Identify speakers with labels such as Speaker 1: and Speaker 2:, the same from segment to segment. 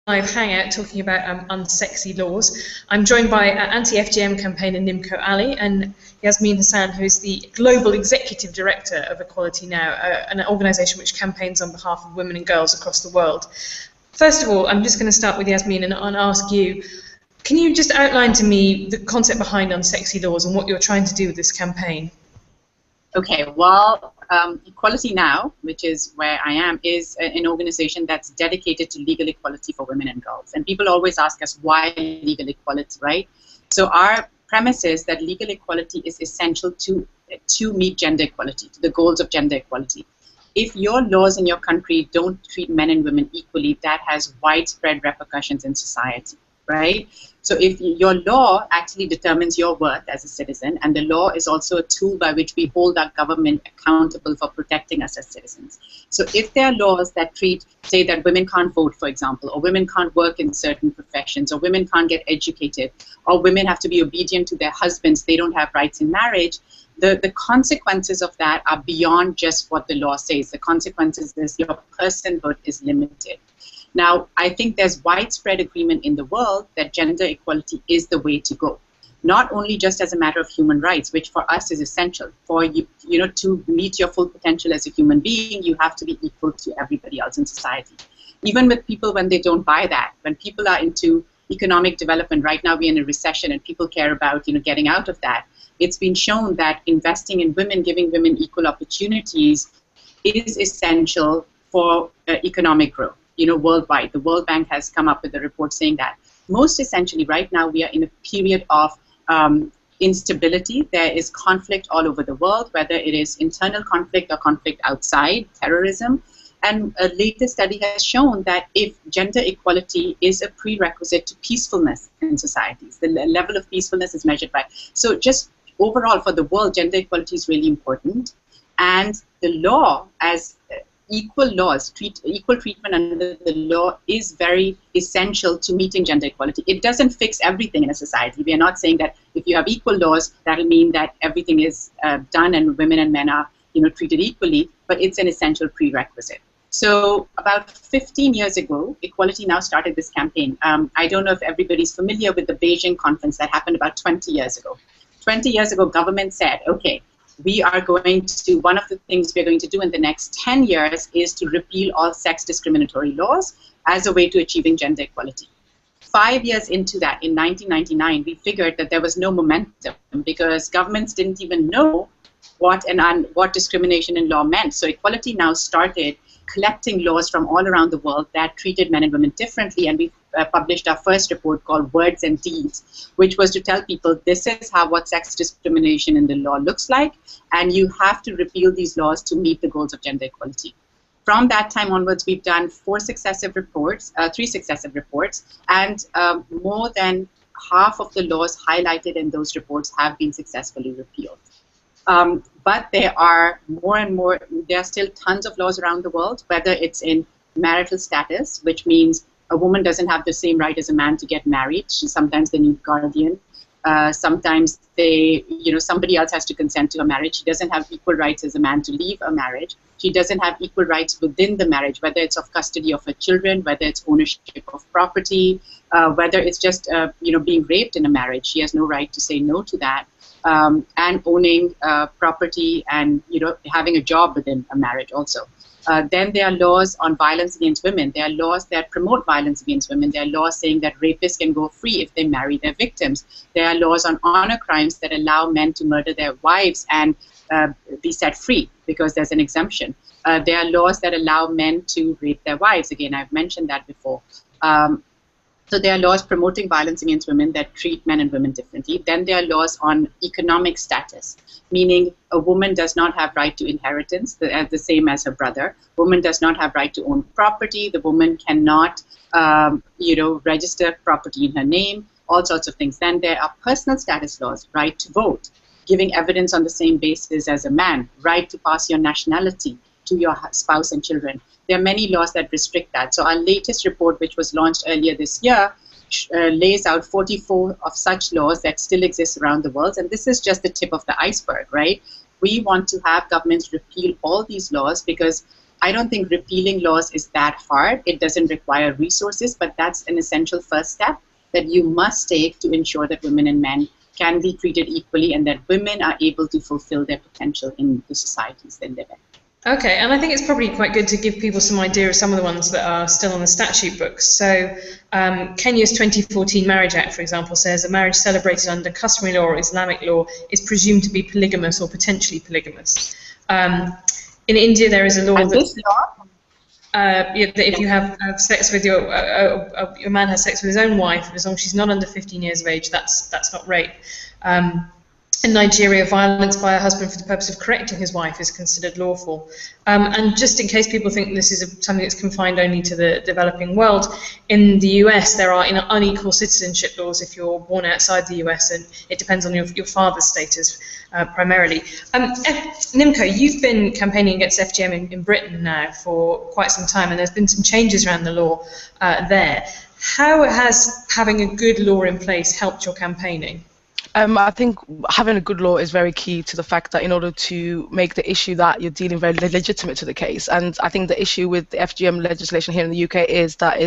Speaker 1: live hangout talking about unsexy laws. I'm joined by Anti-FGM campaigner Nimco Ali and Yasmeen Hassan, who is the Global Executive Director of Equality Now, an organisation which campaigns on behalf of women and girls across the world. First of all, I'm just going to start with Yasmeen and ask you, can you just outline to me the concept behind unsexy laws and what you're trying to do with this campaign?
Speaker 2: Okay, well, Equality Now, which is where I am, is an organization that's dedicated to legal equality for women and girls. And people always ask us, why legal equality, right? So our premise is that legal equality is essential to meet gender equality, to the goals of gender equality. If your laws in your country don't treat men and women equally, that has widespread repercussions in society, right? So if your law actually determines your worth as a citizen, and the law is also a tool by which we hold our government accountable for protecting us as citizens. So if there are laws that say that women can't vote, for example, or women can't work in certain professions, or women can't get educated, or women have to be obedient to their husbands, they don't have rights in marriage, the consequences of that are beyond just what the law says. The consequences is your personhood is limited. Now, I think there's widespread agreement in the world that gender equality is the way to go. Not only just as a matter of human rights, which for us is essential. For you know, to meet your full potential as a human being, you have to be equal to everybody else in society. Even with people when they don't buy that, when people are into economic development, right now we're in a recession and people care about getting out of that. It's been shown that investing in women, giving women equal opportunities is essential for economic growth. Worldwide. The World Bank has come up with a report saying that. Most essentially, right now, we are in a period of instability. There is conflict all over the world, whether it is internal conflict or conflict outside, terrorism. And a latest study has shown that if gender equality is a prerequisite to peacefulness in societies, the level of peacefulness is measured by. So just overall, for the world, gender equality is really important. And the law, as equal laws, equal treatment under the law is very essential to meeting gender equality. It doesn't fix everything in a society. We are not saying that if you have equal laws, that'll mean that everything is done and women and men are treated equally, but it's an essential prerequisite. So about 15 years ago, Equality Now started this campaign. I don't know if everybody's familiar with the Beijing conference that happened about 20 years ago. 20 years ago, government said, okay, one of the things we're going to do in the next 10 years is to repeal all sex discriminatory laws as a way to achieving gender equality. 5 years into that, in 1999, we figured that there was no momentum because governments didn't even know what discrimination in law meant. So Equality Now started collecting laws from all around the world that treated men and women differently, and we published our first report called Words and Deeds, which was to tell people this is what sex discrimination in the law looks like, and you have to repeal these laws to meet the goals of gender equality. From that time onwards, we've done 3 successive reports, and more than half of the laws highlighted in those reports have been successfully repealed. But there are there are still tons of laws around the world, whether it's in marital status, which means a woman doesn't have the same right as a man to get married. Sometimes they need guardian. Sometimes somebody else has to consent to a marriage. She doesn't have equal rights as a man to leave a marriage. She doesn't have equal rights within the marriage, whether it's of custody of her children, whether it's ownership of property, whether it's just being raped in a marriage. She has no right to say no to that. And owning property and having a job within a marriage also. Then there are laws on violence against women. There are laws that promote violence against women. There are laws saying that rapists can go free if they marry their victims. There are laws on honor crimes that allow men to murder their wives and be set free because there's an exemption. There are laws that allow men to rape their wives. Again, I've mentioned that before. So there are laws promoting violence against women that treat men and women differently. Then there are laws on economic status, meaning a woman does not have right to inheritance, the same as her brother. Woman does not have right to own property. The woman cannot, register property in her name, all sorts of things. Then there are personal status laws, right to vote, giving evidence on the same basis as a man, right to pass your nationality to your spouse and children. There are many laws that restrict that. So our latest report, which was launched earlier this year, lays out 44 of such laws that still exist around the world. And this is just the tip of the iceberg, right? We want to have governments repeal all these laws because I don't think repealing laws is that hard. It doesn't require resources, but that's an essential first step that you must take to ensure that women and men can be treated equally and that women are able to fulfill their potential in the societies they live in.
Speaker 1: Okay, and I think it's probably quite good to give people some idea of some of the ones that are still on the statute books. So Kenya's 2014 Marriage Act, for example, says a marriage celebrated under customary law or Islamic law is presumed to be polygamous or potentially polygamous. In India, there is a law that if you have sex with your man has sex with his own wife, as long as she's not under 15 years of age, that's not rape. In Nigeria, violence by a husband for the purpose of correcting his wife is considered lawful. And just in case people think this is something that's confined only to the developing world, in the US there are unequal citizenship laws if you're born outside the US, and it depends on your father's status primarily. Nimco, you've been campaigning against FGM in Britain now for quite some time, and there's been some changes around the law there. How has having a good law in place helped your campaigning?
Speaker 3: I think having a good law is very key to the fact that in order to make the issue that you're dealing very legitimate to the case. And I think the issue with the FGM legislation here in the UK is that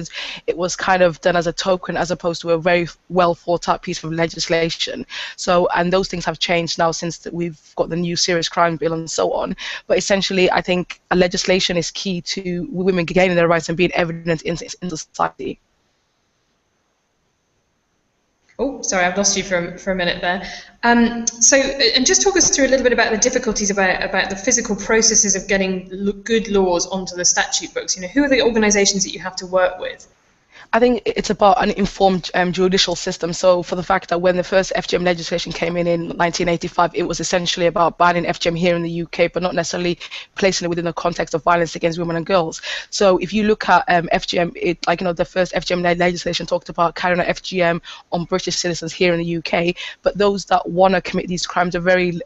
Speaker 3: it was kind of done as a token as opposed to a very well thought out piece of legislation. So, and those things have changed now since we've got the new serious crime bill and so on. But essentially, I think a legislation is key to women gaining their rights and being evident in society.
Speaker 1: Oh, sorry, I've lost you for a minute there. And just talk us through a little bit about the difficulties about the physical processes of getting good laws onto the statute books. You know, who are the organisations that you have to work with?
Speaker 3: I think it's about an informed judicial system. So for the fact that when the first FGM legislation came in 1985, it was essentially about banning FGM here in the UK, but not necessarily placing it within the context of violence against women and girls. So if you look at FGM, the first FGM legislation talked about carrying out FGM on British citizens here in the UK, but those that want to commit these crimes are very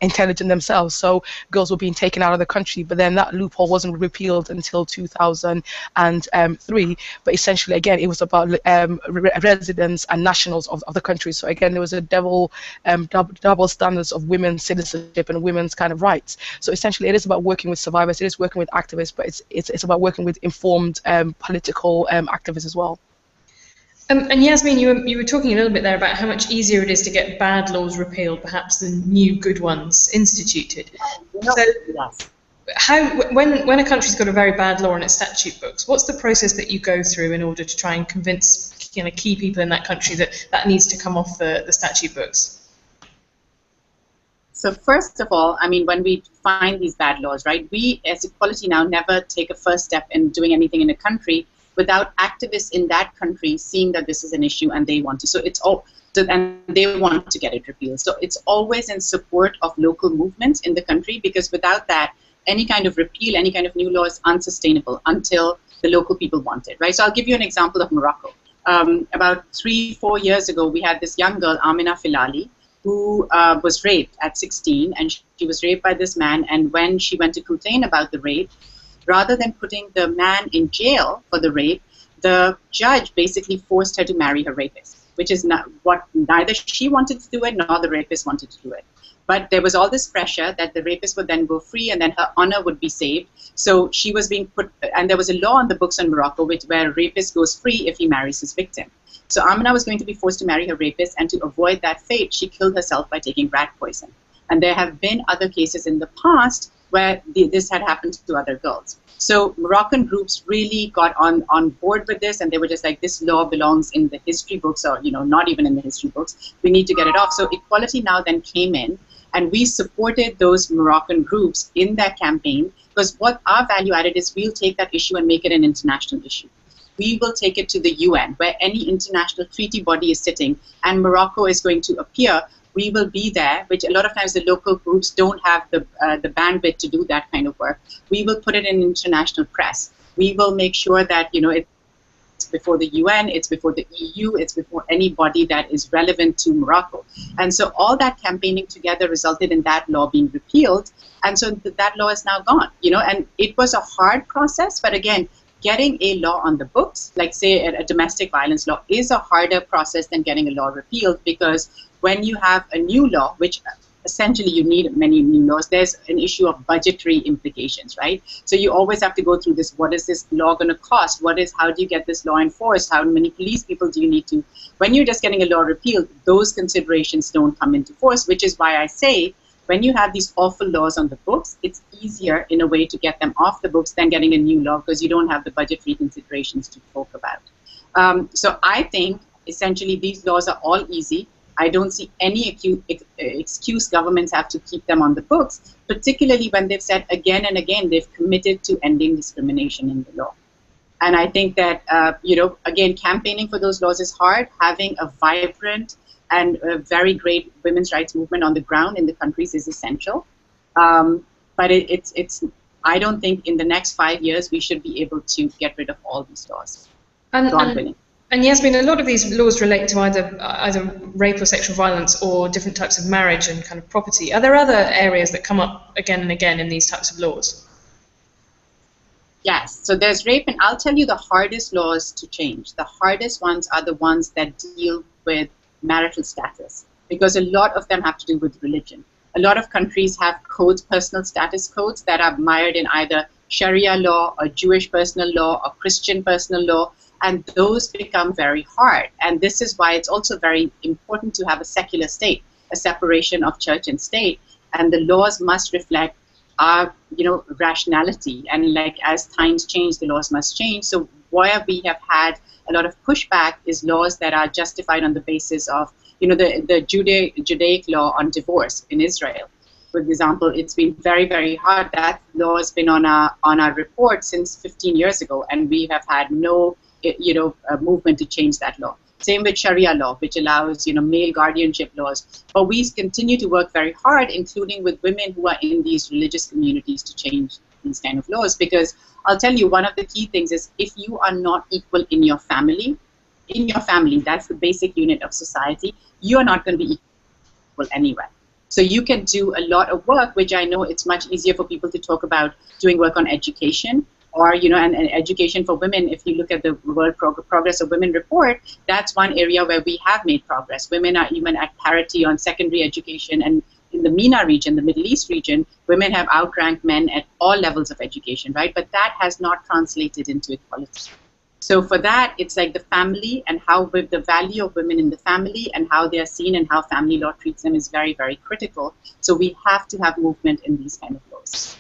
Speaker 3: intelligent themselves. So girls were being taken out of the country, but then that loophole wasn't repealed until 2003. But essentially, again, it was about residents and nationals of the country. So again, there was a double standards of women's citizenship and women's kind of rights. So essentially, it is about working with survivors, it is working with activists, but it's about working with informed political activists as well.
Speaker 1: And Yasmeen, you were talking a little bit there about how much easier it is to get bad laws repealed, perhaps, than new good ones instituted. So, when a country's got a very bad law in its statute books, what's the process that you go through in order to try and convince key people in that country that needs to come off the statute books?
Speaker 2: So first of all, I mean, when we find these bad laws, right, we as Equality Now never take a first step in doing anything in a country without activists in that country seeing that this is an issue and they want to. So it's all. And they want to get it repealed. So it's always in support of local movements in the country, because without that, any kind of repeal, any kind of new law is unsustainable until the local people want it, right? So I'll give you an example of Morocco. About 3-4 years ago, we had this young girl, Amina Filali, who was raped at 16, and she was raped by this man, and when she went to complain about the rape, rather than putting the man in jail for the rape, the judge basically forced her to marry her rapist, which is not what neither she wanted to do it nor the rapist wanted to do it. But there was all this pressure that the rapist would then go free and then her honor would be saved. So she was being put, and there was a law on the books in Morocco where a rapist goes free if he marries his victim. So Amina was going to be forced to marry her rapist, and to avoid that fate, she killed herself by taking rat poison. And there have been other cases in the past where this had happened to other girls. So Moroccan groups really got on board with this, and they were just like, this law belongs in the history books, or not even in the history books. We need to get it off. So Equality Now then came in, and we supported those Moroccan groups in that campaign, because what our value added is we'll take that issue and make it an international issue. We will take it to the UN, where any international treaty body is sitting, and Morocco is going to appear. We will be there, which a lot of times the local groups don't have the bandwidth to do that kind of work. We will put it in international press. We will make sure that it's before the UN, it's before the EU, it's before anybody that is relevant to Morocco. And so all that campaigning together resulted in that law being repealed, and so that law is now gone. And it was a hard process, but again, getting a law on the books, like say a domestic violence law, is a harder process than getting a law repealed, because when you have a new law, which essentially you need many new laws. There's an issue of budgetary implications, right? So you always have to go through this, what is this law going to cost? How do you get this law enforced? How many police people do you need to? When you're just getting a law repealed, those considerations don't come into force, which is why I say, when you have these awful laws on the books, it's easier in a way to get them off the books than getting a new law, because you don't have the budgetary considerations to talk about. So I think essentially these laws are all easy. I don't see any excuse governments have to keep them on the books, particularly when they've said again and again they've committed to ending discrimination in the law. And I think that, again, campaigning for those laws is hard. Having a vibrant and a very great women's rights movement on the ground in the countries is essential. But I don't think in the next 5 years we should be able to get rid of all these laws.
Speaker 1: And Yasmeen, a lot of these laws relate to either rape or sexual violence or different types of marriage and kind of property. Are there other areas that come up again and again in these types of laws?
Speaker 2: Yes, so there's rape, and I'll tell you the hardest laws to change. The hardest ones are the ones that deal with marital status, because a lot of them have to do with religion. A lot of countries have codes, personal status codes, that are mired in either Sharia law or Jewish personal law or Christian personal law, and those become very hard. And this is why it's also very important to have a secular state, a separation of church and state, and the laws must reflect our, rationality. And like as times change, the laws must change. So where we have had a lot of pushback is laws that are justified on the basis of, the Judaic law on divorce in Israel. For example, it's been very, very hard. That law has been on our report since 15 years ago, and we have had no, movement to change that law. Same with Sharia law, which allows, male guardianship laws. But we continue to work very hard, including with women who are in these religious communities, to change these kind of laws. Because I'll tell you, one of the key things is if you are not equal in your family, that's the basic unit of society, you are not going to be equal anywhere. So you can do a lot of work, which I know it's much easier for people to talk about doing work on education, or, and education for women. If you look at the World Progress of Women report, that's one area where we have made progress. Women are even at parity on secondary education, and in the MENA region, the Middle East region, women have outranked men at all levels of education, right? But that has not translated into equality. So for that, it's like the family and how the value of women in the family and how they are seen and how family law treats them is very, very critical. So we have to have movement in these kind of laws.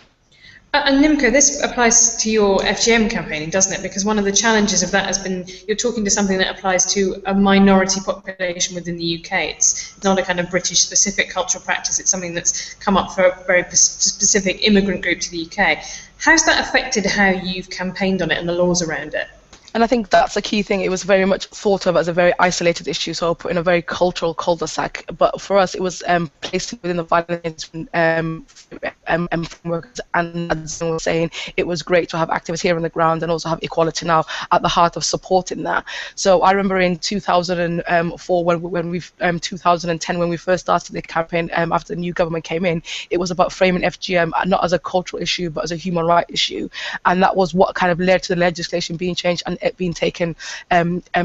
Speaker 1: And Nimco, this applies to your FGM campaigning, doesn't it? Because one of the challenges of that has been you're talking to something that applies to a minority population within the UK. It's not a kind of British-specific cultural practice. It's something that's come up for a very specific immigrant group to the UK. How's that affected how you've campaigned on it and the laws around it?
Speaker 3: And I think that's a key thing. It was very much thought of as a very isolated issue, so put in a very cultural cul-de-sac. But for us, it was placed within the violence framework. And as I was saying, it was great to have activists here on the ground and also have equality now at the heart of supporting that. So I remember in 2004, when we 2010, when we first started the campaign after the new government came in, it was about framing FGM not as a cultural issue but as a human rights issue, and that was what kind of led to the legislation being changed and it being taken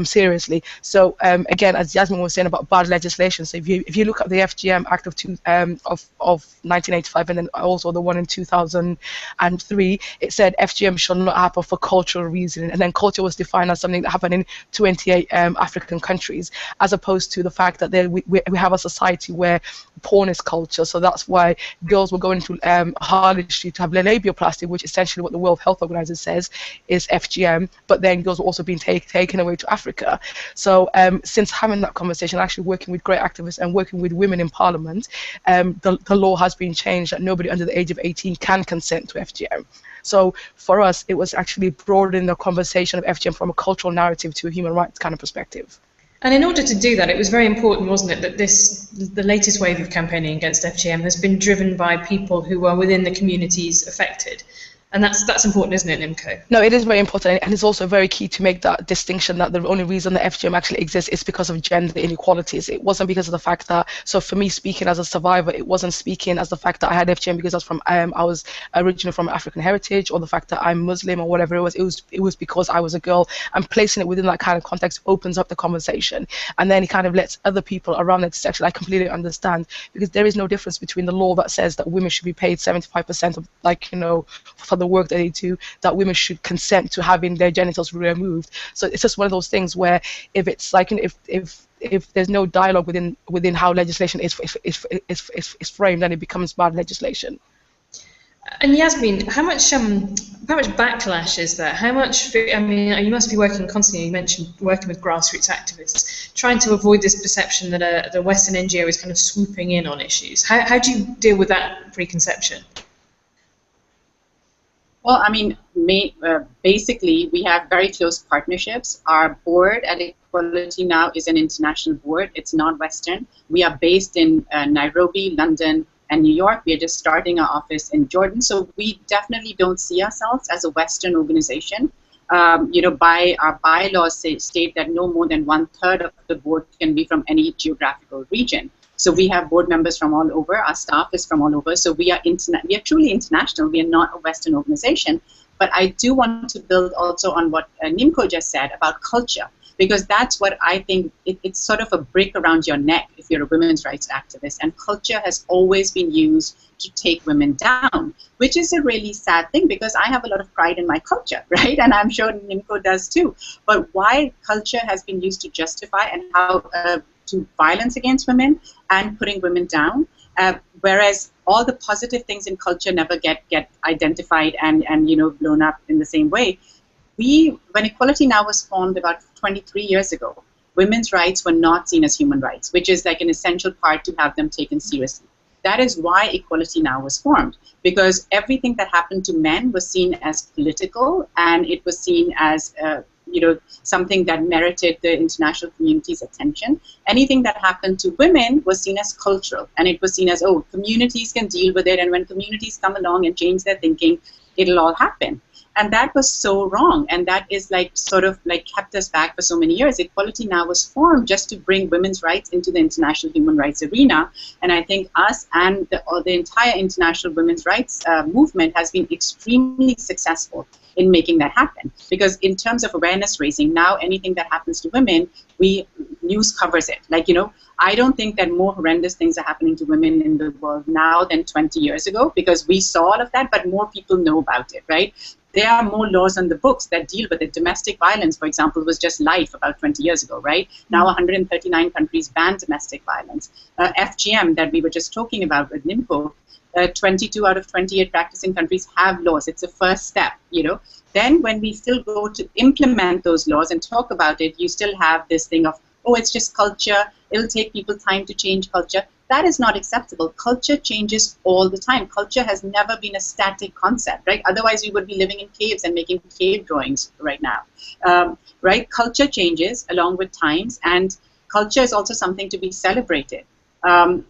Speaker 3: seriously. So again, as Yasmeen was saying about bad legislation, so if you look at the FGM Act of 1985 and then also the one in 2003, it said FGM shall not happen for cultural reasons, and then culture was defined as something that happened in 28 African countries, as opposed to the fact that we have a society where porn is culture. So that's why girls were going to Harley Street to have labioplasty, which essentially what the World Health Organization says is FGM, but then girls were also being taken away to Africa. So since having that conversation, actually working with great activists and working with women in Parliament, the law has been changed that nobody under the age of 18 can consent to FGM. So for us, it was actually broadening the conversation of FGM from a cultural narrative to a human rights kind of perspective.
Speaker 1: And in order to do that, it was very important, wasn't it, that the latest wave of campaigning against FGM has been driven by people who are within the communities affected. And that's important, isn't it, Nimco?
Speaker 3: No, it is very important, and it's also very key to make that distinction that the only reason the FGM actually exists is because of gender inequalities. It wasn't because of the fact that, so for me, speaking as a survivor, it wasn't speaking as the fact that I had FGM because I was originally from African heritage, or the fact that I'm Muslim, or whatever it was. It was because I was a girl, and placing it within that kind of context opens up the conversation, and then it kind of lets other people around that section, I completely understand, because there is no difference between the law that says that women should be paid 75% of, like, you know, for the work that they do, that women should consent to having their genitals removed. So it's just one of those things where if it's like, you know, if there's no dialogue within how legislation is framed, then it becomes bad legislation.
Speaker 1: And Yasmeen, how much backlash is there? How much? I mean, you must be working constantly. You mentioned working with grassroots activists, trying to avoid this perception that the Western NGO is kind of swooping in on issues. How do you deal with that preconception?
Speaker 2: Well, I mean, basically, we have very close partnerships. Our board at Equality Now is an international board. It's not Western. We are based in Nairobi, London, and New York. We are just starting our office in Jordan. So we definitely don't see ourselves as a Western organization. You know, by our bylaws state that no more than 1/3 of the board can be from any geographical region. So we have board members from all over. Our staff is from all over. So we are truly international. We are not a Western organization. But I do want to build also on what Nimco just said about culture, because that's what I think it's sort of a brick around your neck if you're a women's rights activist. And culture has always been used to take women down, which is a really sad thing, because I have a lot of pride in my culture, right? And I'm sure Nimco does too. But why culture has been used to justify and how to violence against women and putting women down, whereas all the positive things in culture never get identified and you know, blown up in the same way. When Equality Now was formed about 23 years ago, women's rights were not seen as human rights, which is like an essential part to have them taken seriously. That is why Equality Now was formed, because everything that happened to men was seen as political, and it was seen as you know, something that merited the international community's attention. Anything that happened to women was seen as cultural, and it was seen as, oh, communities can deal with it, and when communities come along and change their thinking, it'll all happen. And that was so wrong, and that is like sort of like kept us back for so many years. Equality Now was formed just to bring women's rights into the international human rights arena, and I think us and the entire international women's rights movement has been extremely successful in making that happen. Because in terms of awareness raising, now anything that happens to women, news covers it. Like, you know, I don't think that more horrendous things are happening to women in the world now than 20 years ago, because we saw all of that, but more people know about it, right? There are more laws on the books that deal with it. Domestic violence, for example, was just life about 20 years ago, right? Now 139 countries ban domestic violence. FGM that we were just talking about with Nimco, 22 out of 28 practicing countries have laws. It's a first step, you know. Then when we still go to implement those laws and talk about it, you still have this thing of, oh, it's just culture. It'll take people time to change culture. That is not acceptable. Culture changes all the time. Culture has never been a static concept, right? Otherwise, we would be living in caves and making cave drawings right now, right? Culture changes along with times, and culture is also something to be celebrated.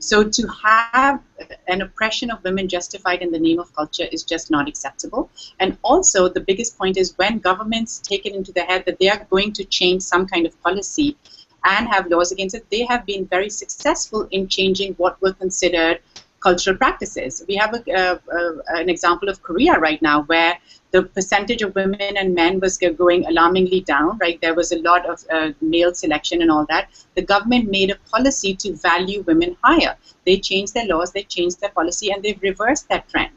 Speaker 2: So to have an oppression of women justified in the name of culture is just not acceptable. And also, the biggest point is when governments take it into their head that they are going to change some kind of policy and have laws against it, they have been very successful in changing what were considered cultural practices. We have an example of Korea right now, where the percentage of women and men was going alarmingly down, right? There was a lot of male selection and all that. The government made a policy to value women higher. They changed their laws, they changed their policy, and they've reversed that trend.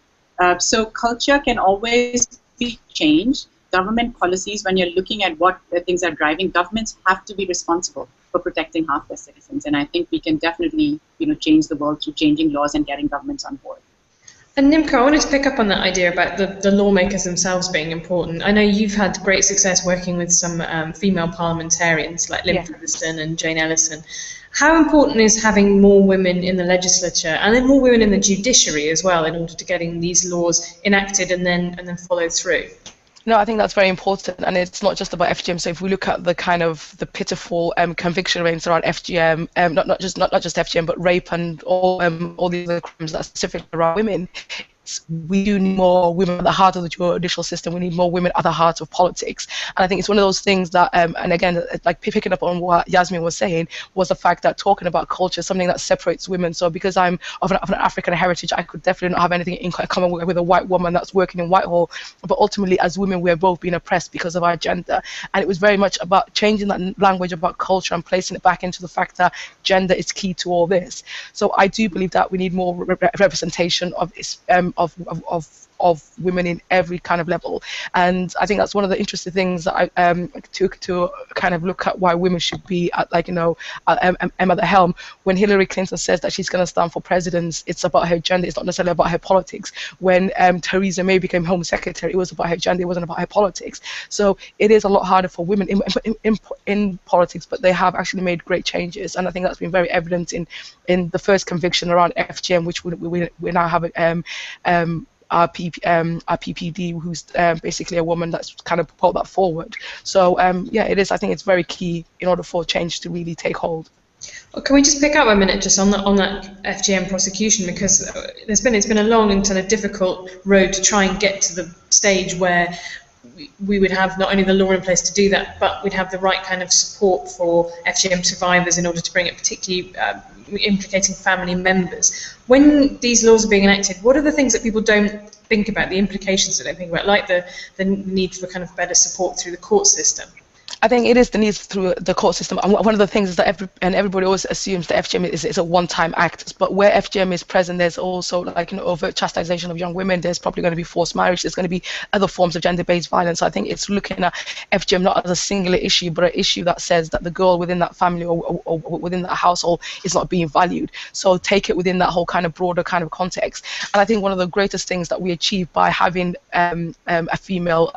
Speaker 2: So culture can always be changed. Government policies, when you're looking at what things are driving, governments have to be responsible for protecting half their citizens. And I think we can definitely, you know, change the world through changing laws and getting governments on board.
Speaker 1: And Nimco, I wanted to pick up on that idea about the lawmakers themselves being important. I know you've had great success working with some female parliamentarians like Lynn Featherstone and Jane Ellison. How important is having more women in the legislature and then more women in the judiciary as well in order to getting these laws enacted and then followed through?
Speaker 3: No, I think that's very important, and it's not just about FGM. So if we look at the kind of the pitiful conviction rates around FGM, not just FGM, but rape and all the other crimes that are specific around women, we do need more women at the heart of the judicial system. We need more women at the heart of politics. And I think it's one of those things that, and again, like picking up on what Yasmeen was saying, was the fact that talking about culture is something that separates women. So because I'm of an African heritage, I could definitely not have anything in common with a white woman that's working in Whitehall. But ultimately, as women, we're both being oppressed because of our gender. And it was very much about changing that language about culture and placing it back into the fact that gender is key to all this. So I do believe that we need more representation of women in every kind of level. And I think that's one of the interesting things that I took to kind of look at why women should be at, like, you know, at the helm. When Hillary Clinton says that she's going to stand for president, it's about her gender, it's not necessarily about her politics. When Theresa May became Home Secretary, it was about her gender, it wasn't about her politics. So it is a lot harder for women in politics, but they have actually made great changes. And I think that's been very evident in the first conviction around FGM, which we now have our PPD, who's basically a woman that's kind of put that forward. So yeah, it is. I think it's very key in order for change to really take hold.
Speaker 1: Well, can we just pick up a minute just on that FGM prosecution, because it's been a long and kind of difficult road to try and get to the stage where we would have not only the law in place to do that, but we'd have the right kind of support for FGM survivors in order to bring it, particularly implicating family members. When these laws are being enacted, what are the things that people don't think about, the implications that they think about, like the need for kind of better support through the court system?
Speaker 3: I think it is the need through the court system. And one of the things is that everybody always assumes that FGM is a one-time act, but where FGM is present, there's also, like, you know, overt chastisation of young women. There's probably going to be forced marriage. There's going to be other forms of gender-based violence. So I think it's looking at FGM not as a singular issue, but an issue that says that the girl within that family or within that household is not being valued. So take it within that whole kind of broader kind of context. And I think one of the greatest things that we achieved by having a female,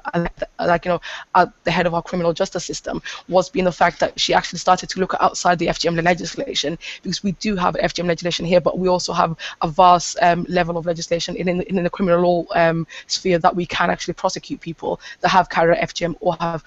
Speaker 3: like, you know, at the head of our criminal justice system was being the fact that she actually started to look outside the FGM legislation, because we do have FGM legislation here, but we also have a vast level of legislation in the criminal law sphere that we can actually prosecute people that have carried FGM or have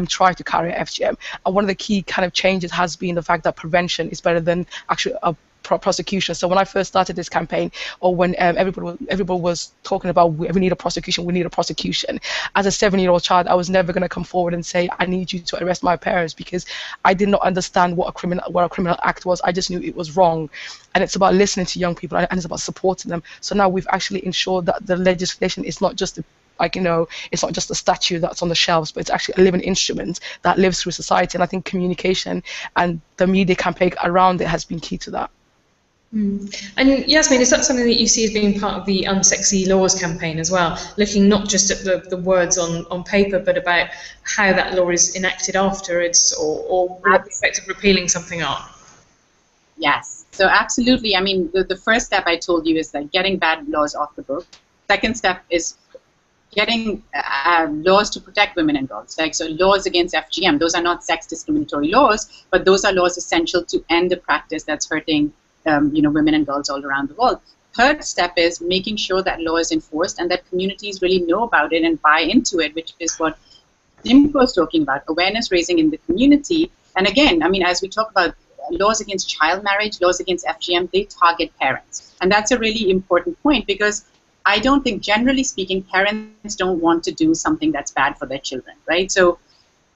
Speaker 3: tried to carry FGM. And one of the key kind of changes has been the fact that prevention is better than actually a prosecution. So when I first started this campaign, or when everybody was talking about we need a prosecution, as a 7-year-old child, I was never going to come forward and say I need you to arrest my parents, because I did not understand what a criminal act was. I just knew it was wrong. And it's about listening to young people, and it's about supporting them. So now we've actually ensured that the legislation is not just like, you know, it's not just a statue that's on the shelves, but it's actually a living instrument that lives through society. And I think communication and the media campaign around it has been key to that.
Speaker 1: And Yasmeen, is that something that you see as being part of the Unsexy Laws campaign as well, looking not just at the words on paper, but about how that law is enacted afterwards, or what the effect of repealing something are?
Speaker 2: Yes, so absolutely. I mean, the first step I told you is like getting bad laws off the book. Second step is getting laws to protect women and girls. Like, so laws against FGM, those are not sex discriminatory laws, but those are laws essential to end the practice that's hurting you know, women and girls all around the world. Third step is making sure that law is enforced and that communities really know about it and buy into it, which is what Nimco is talking about, awareness raising in the community. And again, I mean, as we talk about laws against child marriage, laws against FGM, they target parents. And that's a really important point, because I don't think, generally speaking, parents don't want to do something that's bad for their children, right? So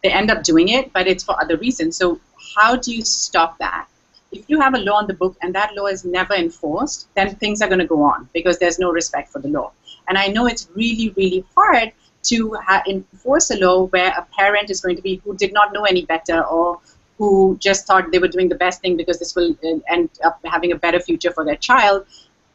Speaker 2: they end up doing it, but it's for other reasons. So how do you stop that? If you have a law on the book and that law is never enforced, then things are going to go on because there's no respect for the law. And I know it's really, really hard to enforce a law where a parent is going to be who did not know any better, or who just thought they were doing the best thing because this will end up having a better future for their child,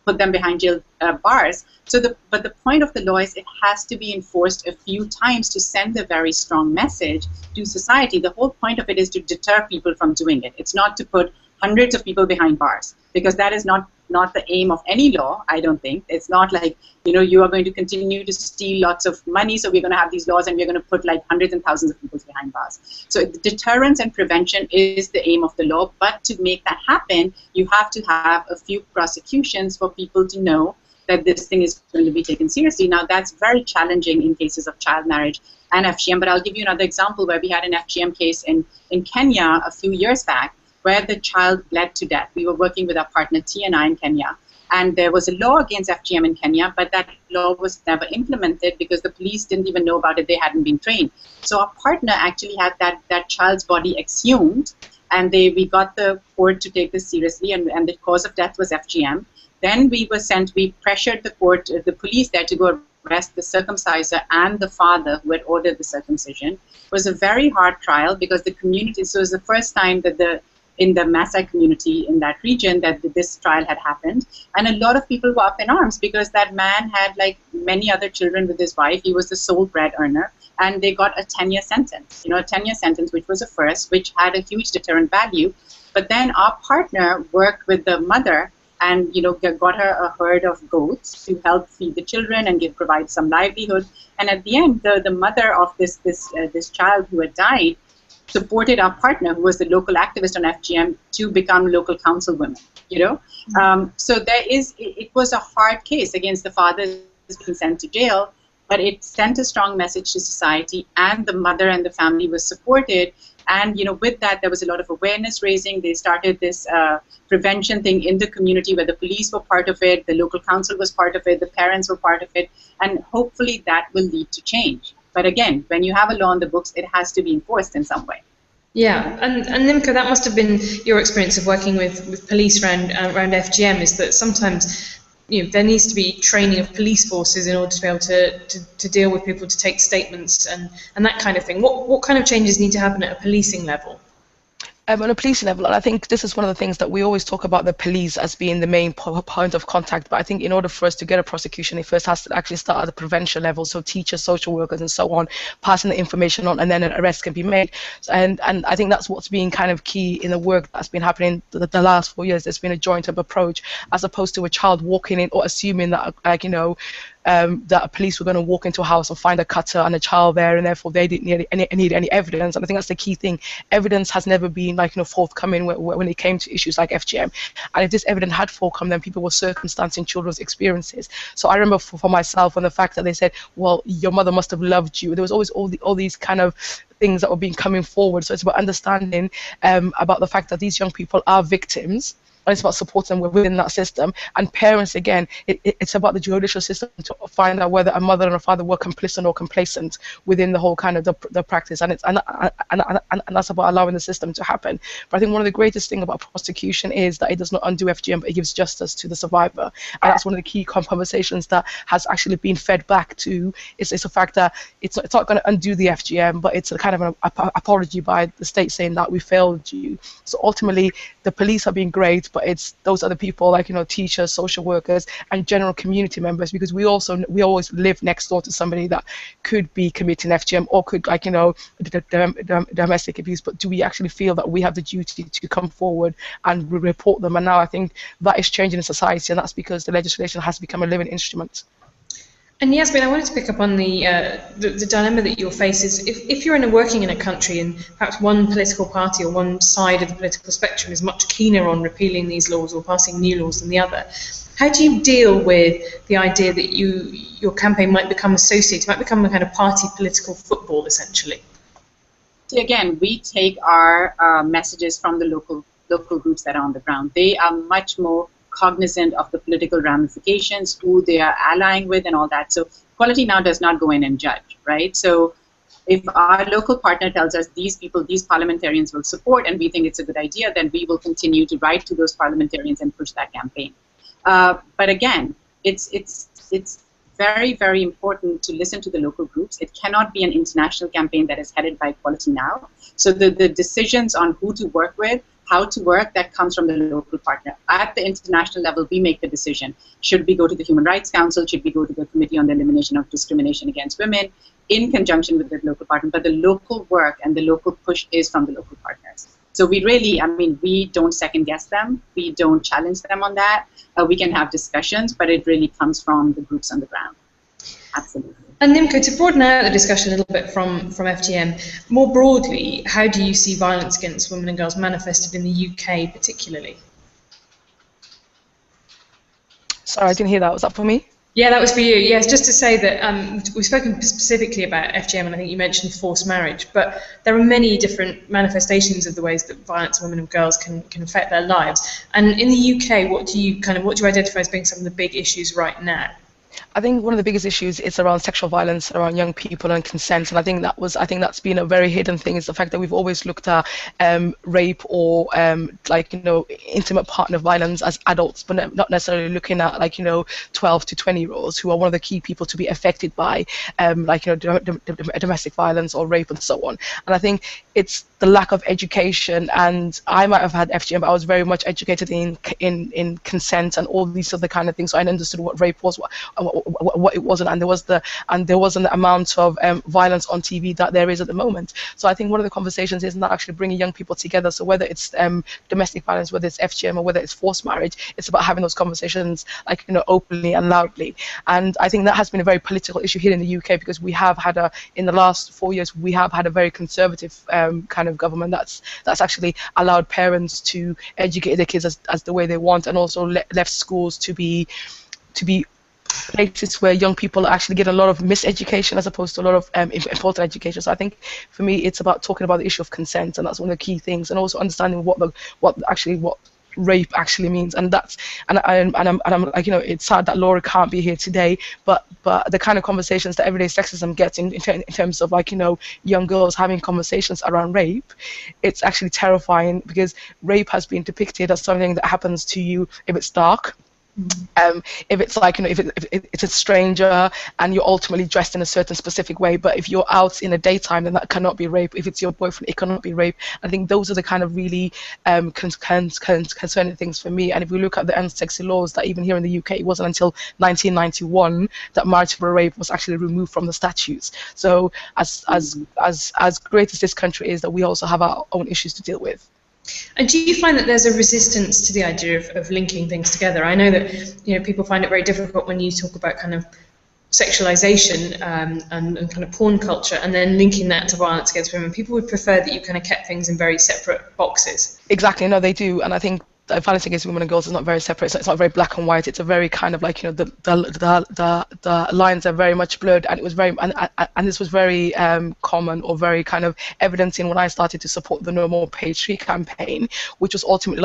Speaker 2: put them behind jail bars. So but the point of the law is it has to be enforced a few times to send a very strong message to society. The whole point of it is to deter people from doing it. It's not to put hundreds of people behind bars, because that is not the aim of any law, I don't think. It's not like, you know, you are going to continue to steal lots of money, so we're going to have these laws and we're going to put like hundreds and thousands of people behind bars. So deterrence and prevention is the aim of the law, but to make that happen, you have to have a few prosecutions for people to know that this thing is going to be taken seriously. Now, that's very challenging in cases of child marriage and FGM, but I'll give you another example where we had an FGM case in Kenya a few years back, where the child bled to death. We were working with our partner TNI in Kenya, And there was a law against FGM in Kenya, but that law was never implemented because the police didn't even know about it. They hadn't been trained. So our partner actually had that child's body exhumed, and we got the court to take this seriously, and the cause of death was FGM. Then we pressured the court, the police there, to go arrest the circumciser and the father who had ordered the circumcision. It was a very hard trial because the community, so it was the first time that in the Maasai community in that region that this trial had happened. And a lot of people were up in arms because that man had, like many other children with his wife, he was the sole bread earner, and they got a 10-year sentence, a 10-year sentence, which was a first, which had a huge deterrent value. But then our partner worked with the mother and got her a herd of goats to help feed the children and provide some livelihood. And at the end, the mother of this child who had died supported our partner, who was the local activist on FGM, to become local councilwoman. So it was a hard case against the father being sent to jail, but it sent a strong message to society, and the mother and the family was supported. And with that, there was a lot of awareness raising. They started this prevention thing in the community where the police were part of it, the local council was part of it, the parents were part of it, and hopefully that will lead to change. But again, when you have a law on the books, it has to be enforced in some way.
Speaker 1: Yeah, and Nimco, that must have been your experience of working with police around FGM, is that sometimes there needs to be training of police forces in order to be able to deal with people, to take statements and that kind of thing. What kind of changes need to happen at a policing level?
Speaker 3: On a policing level, and I think this is one of the things that we always talk about the police as being the main point of contact, but I think in order for us to get a prosecution, it first has to actually start at the prevention level, so teachers, social workers and so on, passing the information on, and then an arrest can be made. And I think that's what's been kind of key in the work that's been happening the last 4 years. There's been a joint up approach, as opposed to a child walking in or assuming that, that police were going to walk into a house and find a cutter and a child there, and therefore they didn't need any evidence. And I think that's the key thing. Evidence has never been forthcoming when it came to issues like FGM. And if this evidence had forthcome, then people were circumstancing children's experiences. So I remember for myself, and the fact that they said, well, your mother must have loved you. There was always all these kind of things that were being coming forward. So it's about understanding about the fact that these young people are victims. And it's about supporting them within that system. And parents, again, it's about the judicial system to find out whether a mother and a father were complicit or complacent within the whole kind of the practice. And that's about allowing the system to happen. But I think one of the greatest things about prosecution is that it does not undo FGM, but it gives justice to the survivor. And that's one of the key conversations that has actually been fed back to. It's the fact that it's not going to undo the FGM, but it's a kind of an apology by the state saying that we failed you. So ultimately, the police are being great, but it's those other people like teachers, social workers, and general community members, because we always live next door to somebody that could be committing FGM or could domestic abuse. But do we actually feel that we have the duty to come forward and report them? And now I think that is changing in society, and that's because the legislation has become a living instrument.
Speaker 1: And Yasmeen, I wanted to pick up on the dilemma that you'll face is if you're working in a country and perhaps one political party or one side of the political spectrum is much keener on repealing these laws or passing new laws than the other, how do you deal with the idea that your campaign might become associated, might become a kind of party political football, essentially?
Speaker 2: See, again, we take our messages from the local groups that are on the ground. They are much more cognizant of the political ramifications, who they are allying with and all that. So Equality Now does not go in and judge, right? So if our local partner tells us these people, these parliamentarians will support and we think it's a good idea, then we will continue to write to those parliamentarians and push that campaign. But again, it's very, very important to listen to the local groups. It cannot be an international campaign that is headed by Equality Now. So the decisions on who to work with, how to work, that comes from the local partner. At the international level, we make the decision. Should we go to the Human Rights Council? Should we go to the Committee on the Elimination of Discrimination Against Women in conjunction with the local partner? But the local work and the local push is from the local partners. So we really, we don't second guess them. We don't challenge them on that. We can have discussions, but it really comes from the groups on the ground. Absolutely.
Speaker 1: And Nimco, to broaden out the discussion a little bit from FGM, more broadly, how do you see violence against women and girls manifested in the UK particularly?
Speaker 3: Sorry, I didn't hear that. Was that for me?
Speaker 1: Yeah, that was for you. Yes, just to say that we've spoken specifically about FGM, and I think you mentioned forced marriage, but there are many different manifestations of the ways that violence on women and girls can affect their lives. And in the UK, what do you identify as being some of the big issues right now?
Speaker 3: I think one of the biggest issues is around sexual violence around young people and consent, and I think that's been a very hidden thing, is the fact that we've always looked at rape or intimate partner violence as adults, but not necessarily looking at 12 to 20-year-olds who are one of the key people to be affected by domestic violence or rape and so on. And I think it's the lack of education, and I might have had FGM, but I was very much educated in consent and all these other kind of things, so I understood what rape was, what it wasn't, and there wasn't the amount of violence on TV that there is at the moment. So I think one of the conversations is not actually bringing young people together. So whether it's domestic violence, whether it's FGM, or whether it's forced marriage, it's about having those conversations openly and loudly. And I think that has been a very political issue here in the UK, because we have had in the last 4 years, we have had a very conservative kind of government that's actually allowed parents to educate their kids as the way they want, and also left schools to be places where young people actually get a lot of miseducation as opposed to a lot of important education. So I think for me it's about talking about the issue of consent, and that's one of the key things, and also understanding what rape actually means. And I'm it's sad that Laura can't be here today, but the kind of conversations that everyday sexism gets in terms of young girls having conversations around rape, it's actually terrifying, because rape has been depicted as something that happens to you if it's dark. If it's if it's a stranger and you're ultimately dressed in a certain specific way, but if you're out in the daytime, then that cannot be rape. If it's your boyfriend, it cannot be rape. I think those are the kind of really concerning things for me. And if we look at the unsexy laws, that even here in the UK, it wasn't until 1991 that marital rape was actually removed from the statutes. So as great as this country is, that we also have our own issues to deal with.
Speaker 1: And do you find that there's a resistance to the idea of linking things together? I know that people find it very difficult when you talk about kind of sexualization and kind of porn culture, and then linking that to violence against women. People would prefer that you kind of kept things in very separate boxes.
Speaker 3: Exactly, no, they do, and I think violence against women and girls is not very separate. It's not very black and white. It's a very kind of the lines are very much blurred, and it was very and this was very common, or very kind of evident in when I started to support the No More Page 3 campaign, which was ultimately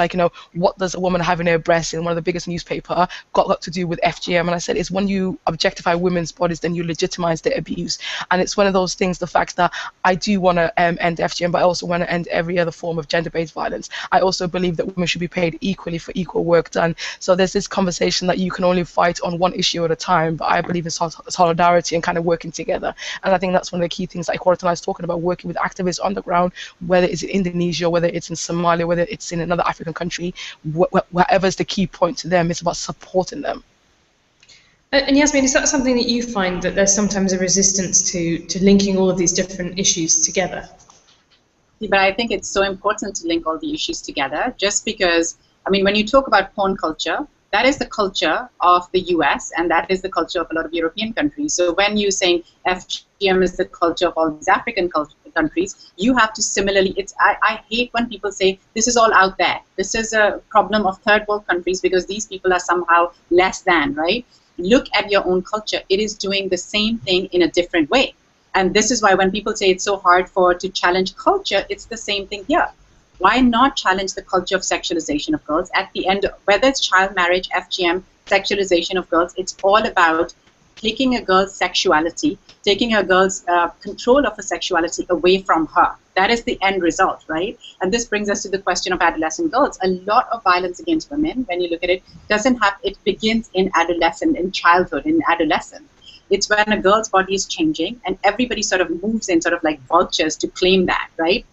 Speaker 3: what does a woman have in her breast in one of the biggest newspaper got to do with FGM? And I said, it's when you objectify women's bodies, then you legitimize their abuse. And it's one of those things, the fact that I do want to end FGM, but I also want to end every other form of gender-based violence. I also believe that women should be paid equally for equal work done. So there's this conversation that you can only fight on one issue at a time, but I believe in solidarity and kind of working together. And I think that's one of the key things that Equality is talking about, working with activists on the ground, whether it's in Indonesia, whether it's in Somalia, whether it's in another African country, whatever's the key point to them, it's about supporting them.
Speaker 1: And Yasmeen, is that something that you find, that there's sometimes a resistance to linking all of these different issues together?
Speaker 2: But I think it's so important to link all the issues together, just because, I mean, when you talk about porn culture, that is the culture of the US, and that is the culture of a lot of European countries. So when you're saying FGM is the culture of all these African countries, you have to similarly, I hate when people say this is all out there. This is a problem of third world countries because these people are somehow less than, right? Look at your own culture. It is doing the same thing in a different way. And this is why when people say it's so hard to challenge culture, it's the same thing here. Why not challenge the culture of sexualization of girls? At the end, whether it's child marriage, FGM, sexualization of girls, it's all about taking a girl's sexuality, taking a girl's control of her sexuality away from her. That is the end result, right? And this brings us to the question of adolescent girls. A lot of violence against women, when you look at it, it begins in adolescent, in childhood, in adolescence. It's when a girl's body is changing and everybody sort of moves in sort of like vultures to claim that, right?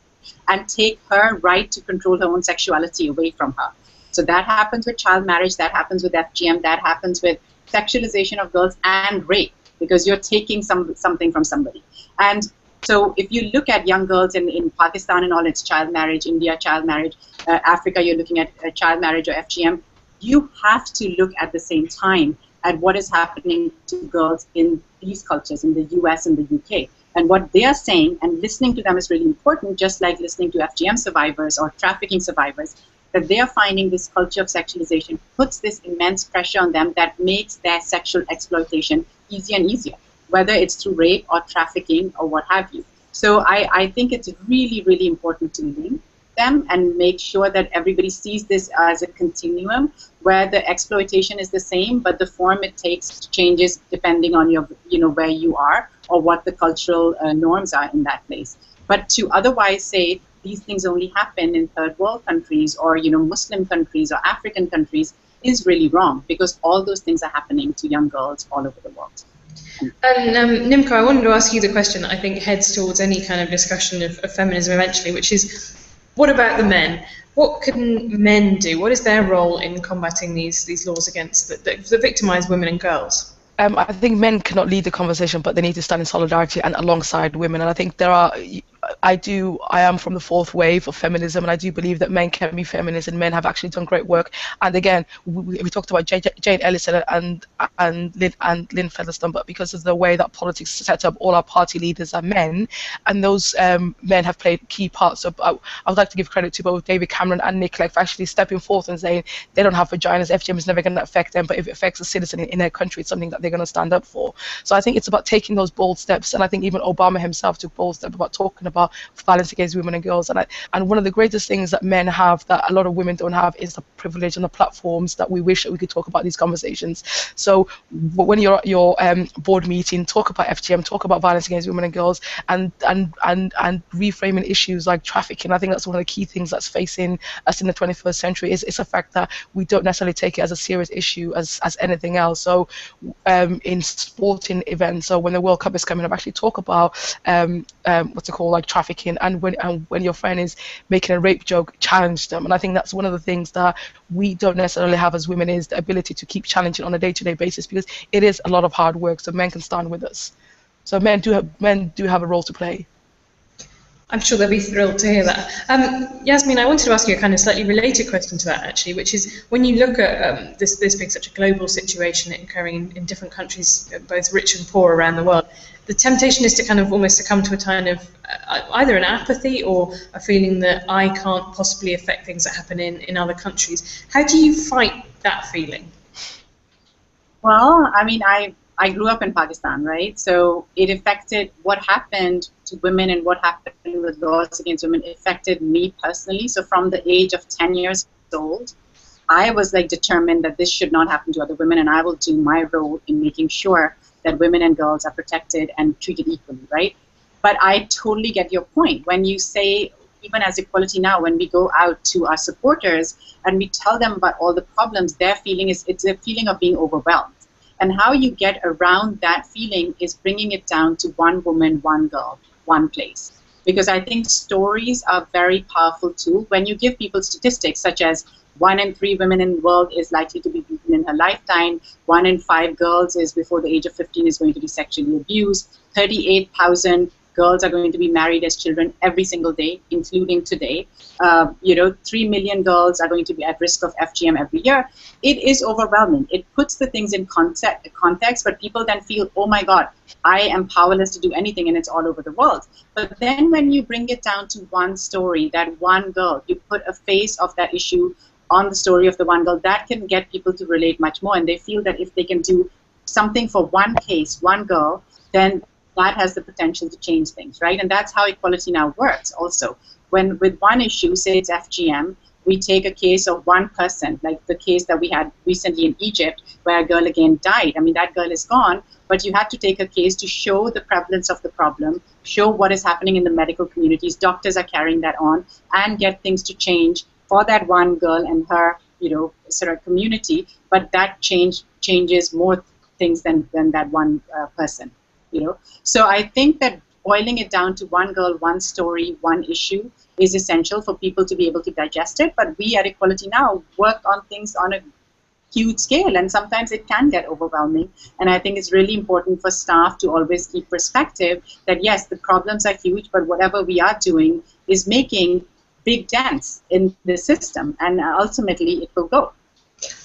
Speaker 2: And take her right to control her own sexuality away from her. So that happens with child marriage, that happens with FGM, that happens with sexualization of girls and rape, because you're taking something from somebody. And so if you look at young girls in Pakistan and all, it's child marriage, India, child marriage, Africa, you're looking at child marriage or FGM, you have to look at the same time at what is happening to girls in these cultures, in the US and the UK. And what they are saying, and listening to them is really important, just like listening to FGM survivors or trafficking survivors. that they are finding this culture of sexualization puts this immense pressure on them that makes their sexual exploitation easier and easier, whether it's through rape or trafficking or what have you. So I think it's really, really important to link them and make sure that everybody sees this as a continuum where the exploitation is the same, but the form it takes changes depending on your, where you are or what the cultural norms are in that place. But to otherwise say these things only happen in third world countries or, Muslim countries or African countries is really wrong, because all those things are happening to young girls all over the world.
Speaker 1: And Nimco, I wanted to ask you the question that I think heads towards any kind of discussion of feminism eventually, which is, what about the men? What can men do? What is their role in combating these laws against that victimize women and girls?
Speaker 3: I think men cannot lead the conversation, but they need to stand in solidarity and alongside women. And I think I am from the fourth wave of feminism, and I do believe that men can be feminists, and men have actually done great work. And again, we talked about Jane Ellison and Lynn Featherstone, but because of the way that politics is set up, all our party leaders are men, and those men have played key parts. So I would like to give credit to both David Cameron and Nick Clegg for actually stepping forth and saying they don't have vaginas, FGM is never going to affect them, but if it affects a citizen in their country, it's something that they're going to stand up for. So I think it's about taking those bold steps, and I think even Obama himself took bold steps about talking about violence against women and girls. And one of the greatest things that men have that a lot of women don't have is the privilege and the platforms that we wish that we could talk about these conversations. So when you're at your board meeting, talk about FGM, talk about violence against women and girls, and reframing issues like trafficking. I think that's one of the key things that's facing us in the 21st century is the fact that we don't necessarily take it as a serious issue as anything else. So in sporting events, so when the World Cup is coming up, actually talk about what's it called, like trafficking, and when your friend is making a rape joke, challenge them. And I think that's one of the things that we don't necessarily have as women, is the ability to keep challenging on a day-to-day basis, because it is a lot of hard work, so men can stand with us. So men do have a role to play.
Speaker 1: I'm sure they'll be thrilled to hear that. Yasmeen, I wanted to ask you a kind of slightly related question to that, actually, which is, when you look at this being such a global situation occurring in different countries, both rich and poor around the world, the temptation is to kind of almost succumb to a kind of either an apathy or a feeling that I can't possibly affect things that happen in other countries. How do you fight that feeling?
Speaker 2: Well, I mean, I grew up in Pakistan, right? So it affected what happened to women and what happened with laws against women. It affected me personally. So from the age of 10 years old, I was like determined that this should not happen to other women, and I will do my role in making sure that women and girls are protected and treated equally, right? But I totally get your point. When you say, even as Equality Now, when we go out to our supporters and we tell them about all the problems, their feeling is, it's a feeling of being overwhelmed. And how you get around that feeling is bringing it down to one woman, one girl, one place. Because I think stories are a very powerful tool. When you give people statistics such as 1 in 3 women in the world is likely to be beaten in her lifetime, 1 in 5 girls is before the age of 15 is going to be sexually abused, 38,000 girls are going to be married as children every single day, including today. 3 million girls are going to be at risk of FGM every year. It is overwhelming. It puts the things in context, but people then feel, oh my God, I am powerless to do anything, and it's all over the world. But then when you bring it down to one story, that one girl, you put a face of that issue on the story of the one girl, that can get people to relate much more, and they feel that if they can do something for one case, one girl, then that has the potential to change things, right? And that's how Equality Now works also. When with one issue, say it's FGM, we take a case of one person, like the case that we had recently in Egypt, where a girl again died. I mean, that girl is gone, but you have to take a case to show the prevalence of the problem, show what is happening in the medical communities, doctors are carrying that on, and get things to change for that one girl and her, sort of community. But that changes more things than that one person. So I think that boiling it down to one girl, one story, one issue is essential for people to be able to digest it. But we at Equality Now work on things on a huge scale, and sometimes it can get overwhelming. And I think it's really important for staff to always keep perspective that yes, the problems are huge, but whatever we are doing is making big dents in the system, and ultimately it will go.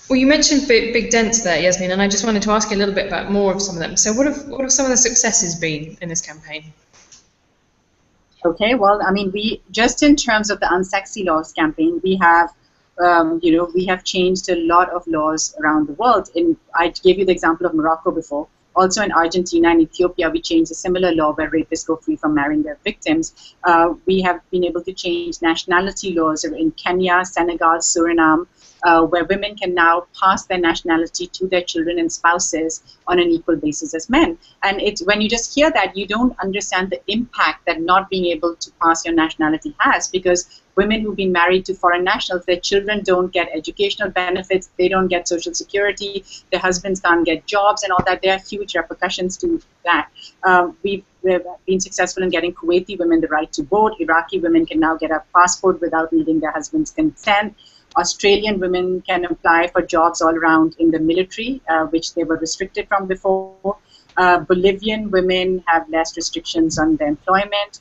Speaker 1: Well, you mentioned big dents there, Yasmeen, and I just wanted to ask you a little bit about more of some of them. So what have some of the successes been in this campaign?
Speaker 2: Okay, well, I mean, we just in terms of the Unsexy Laws campaign, we have we have changed a lot of laws around the world. I gave you the example of Morocco before. Also in Argentina and Ethiopia, we changed a similar law where rapists go free from marrying their victims. We have been able to change nationality laws in Kenya, Senegal, Suriname, where women can now pass their nationality to their children and spouses on an equal basis as men. And it's when you just hear that, you don't understand the impact that not being able to pass your nationality has, because women who've been married to foreign nationals, their children don't get educational benefits, they don't get social security, their husbands can't get jobs and all that. There are huge repercussions to that. We've been successful in getting Kuwaiti women the right to vote. Iraqi women can now get a passport without needing their husband's consent. Australian women can apply for jobs all around in the military, which they were restricted from before. Bolivian women have less restrictions on their employment.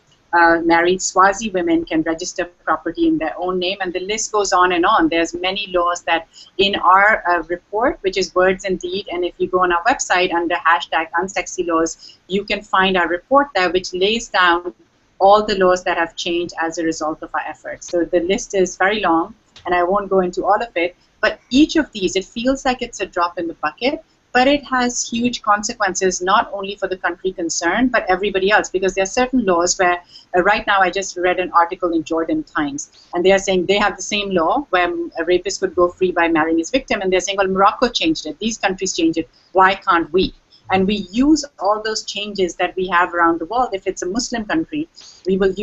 Speaker 2: Married Swazi women can register property in their own name, and the list goes on and on. There's many laws that in our report, which is Words and Deed, and if you go on our website under #unsexylaws, you can find our report there, which lays down all the laws that have changed as a result of our efforts. So the list is very long, and I won't go into all of it, but each of these, it feels like it's a drop in the bucket, but it has huge consequences, not only for the country concerned, but everybody else, because there are certain laws where, right now I just read an article in Jordan Times, and they are saying they have the same law where a rapist could go free by marrying his victim, and they're saying, well, Morocco changed it, these countries changed it, why can't we? And we use all those changes that we have around the world. If it's a Muslim country, we will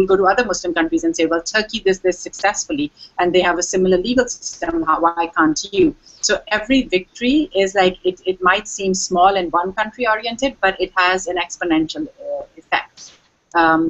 Speaker 2: go to other Muslim countries and say, well, Turkey did this successfully, and they have a similar legal system, why can't you? So every victory is like, it might seem small and one country oriented, but it has an exponential effect.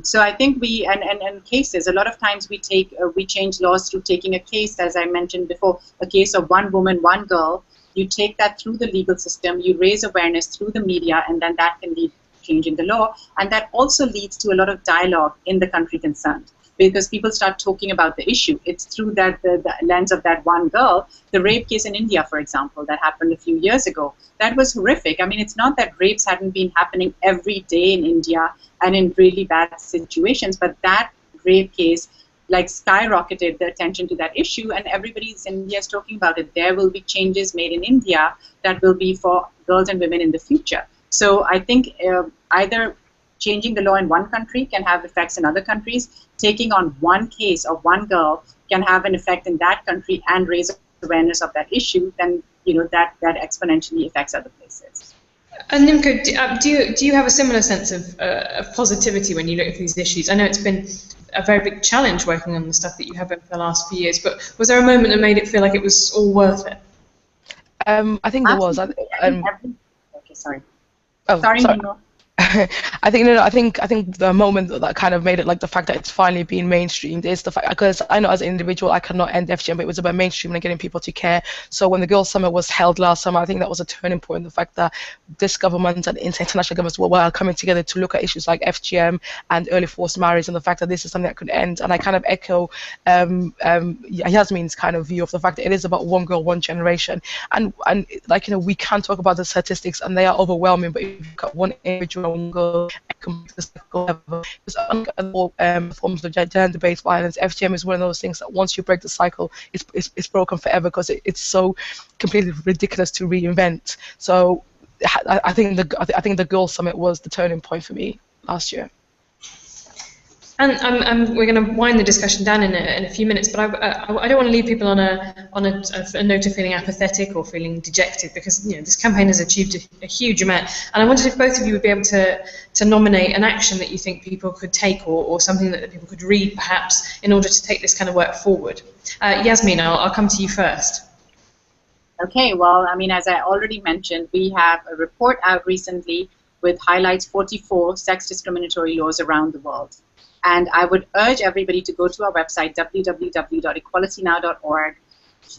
Speaker 2: So I think and cases, a lot of times we change laws through taking a case, as I mentioned before, a case of one woman, one girl. You take that through the legal system, you raise awareness through the media, and then that can lead to change in the law. And that also leads to a lot of dialogue in the country concerned, because people start talking about the issue. It's through that the lens of that one girl. The rape case in India, for example, that happened a few years ago, that was horrific. I mean, it's not that rapes hadn't been happening every day in India and in really bad situations, but that rape case like skyrocketed the attention to that issue, and everybody in India is talking about it. There will be changes made in India that will be for girls and women in the future. So I think either changing the law in one country can have effects in other countries. Taking on one case of one girl can have an effect in that country and raise awareness of that issue. Then that exponentially affects other places.
Speaker 1: And Nimco, do you have a similar sense of positivity when you look at these issues? I know it's been a very big challenge working on the stuff that you have over the last few years, but was there a moment that made it feel like it was all worth it?
Speaker 3: I think there was.
Speaker 2: Okay, sorry.
Speaker 3: Oh,
Speaker 2: sorry.
Speaker 3: I think the moment that kind of made it, like the fact that it's finally being mainstreamed, is the fact, because I know as an individual I cannot end FGM, but it was about mainstreaming and getting people to care. So when the Girls' Summit was held last summer, I think that was a turning point. The fact that this government and international governments were coming together to look at issues like FGM and early forced marriage, and the fact that this is something that could end. And I kind of echo Yasmeen's kind of view of the fact that it is about one girl, one generation, and like we can talk about the statistics and they are overwhelming, but if you've got one individual, go forms of gender-based violence. FGM is one of those things that once you break the cycle, it's broken forever, because it's so completely ridiculous to reinvent. So I think the Girls' Summit was the turning point for me last year.
Speaker 1: And we're going to wind the discussion down in a few minutes, but I don't want to leave people on a note of feeling apathetic or feeling dejected, because this campaign has achieved a huge amount. And I wondered if both of you would be able to nominate an action that you think people could take, or something that people could read perhaps in order to take this kind of work forward. Yasmeen, I'll come to you first.
Speaker 2: Okay, well, I mean, as I already mentioned, we have a report out recently with highlights 44 sex discriminatory laws around the world. And I would urge everybody to go to our website, www.equalitynow.org,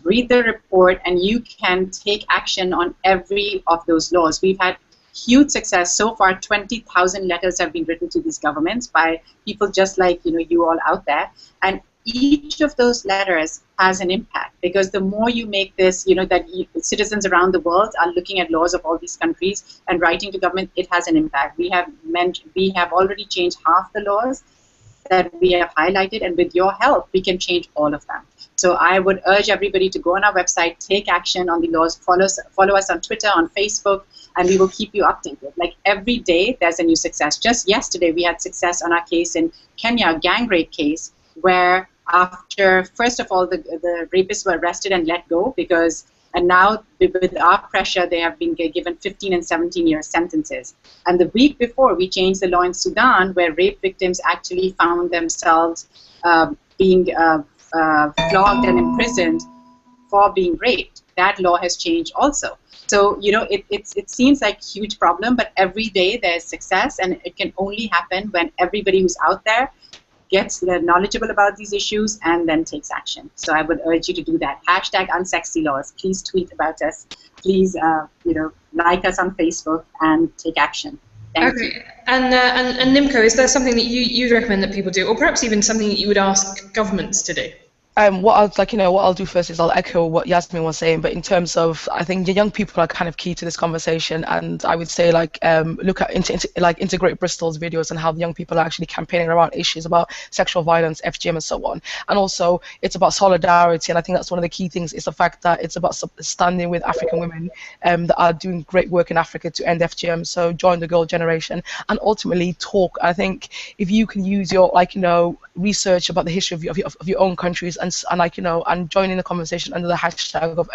Speaker 2: read the report, and you can take action on every of those laws. We've had huge success. So far, 20,000 letters have been written to these governments by people just like you all out there. And each of those letters has an impact, because the more you make this, that citizens around the world are looking at laws of all these countries and writing to government, it has an impact. We have already changed half the laws. that we have highlighted, and with your help, we can change all of them. So I would urge everybody to go on our website, take action on the laws, follow us on Twitter, on Facebook, and we will keep you updated. Like every day, there's a new success. Just yesterday, we had success on our case in Kenya, gang rape case, where after, first of all, the rapists were arrested and let go and now with our pressure, they have been given 15 and 17-year sentences. And the week before, we changed the law in Sudan, where rape victims actually found themselves being flogged and imprisoned for being raped. That law has changed also. So, you know, it seems like a huge problem, but every day there's success, and it can only happen when everybody who's out there gets knowledgeable about these issues and then takes action. So I would urge you to do that. #UnsexyLaws. Please tweet about us. Please, you know, like us on Facebook and take action. Thank you.
Speaker 1: And Nimco, is there something that you recommend that people do, or perhaps even something that you would ask governments to do?
Speaker 3: What I'll do first is I'll echo what Yasmeen was saying, but in terms of, I think the young people are kind of key to this conversation, and I would say look at integrate Bristol's videos and how the young people are actually campaigning around issues about sexual violence, FGM, and so on. And also it's about solidarity, and I think that's one of the key things is the fact that it's about standing with African women that are doing great work in Africa to end FGM. So join the girl generation and ultimately talk. I think if you can use your research about the history of your own countries and joining the conversation under the hashtag of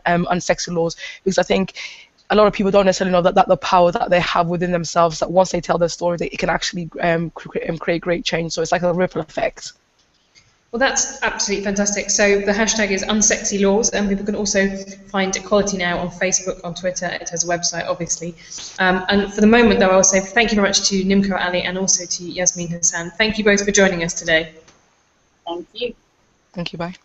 Speaker 3: unsexy laws, because I think a lot of people don't necessarily know that the power that they have within themselves, that once they tell their story, it can actually create great change. So it's like a ripple effect.
Speaker 1: Well, that's absolutely fantastic. So the hashtag is unsexylaws, and people can also find Equality Now on Facebook, on Twitter. It has a website, obviously. And for the moment, though, I will say thank you very much to Nimco Ali and also to Yasmeen Hassan. Thank you both for joining us today.
Speaker 2: Thank you.
Speaker 3: Thank you. Bye.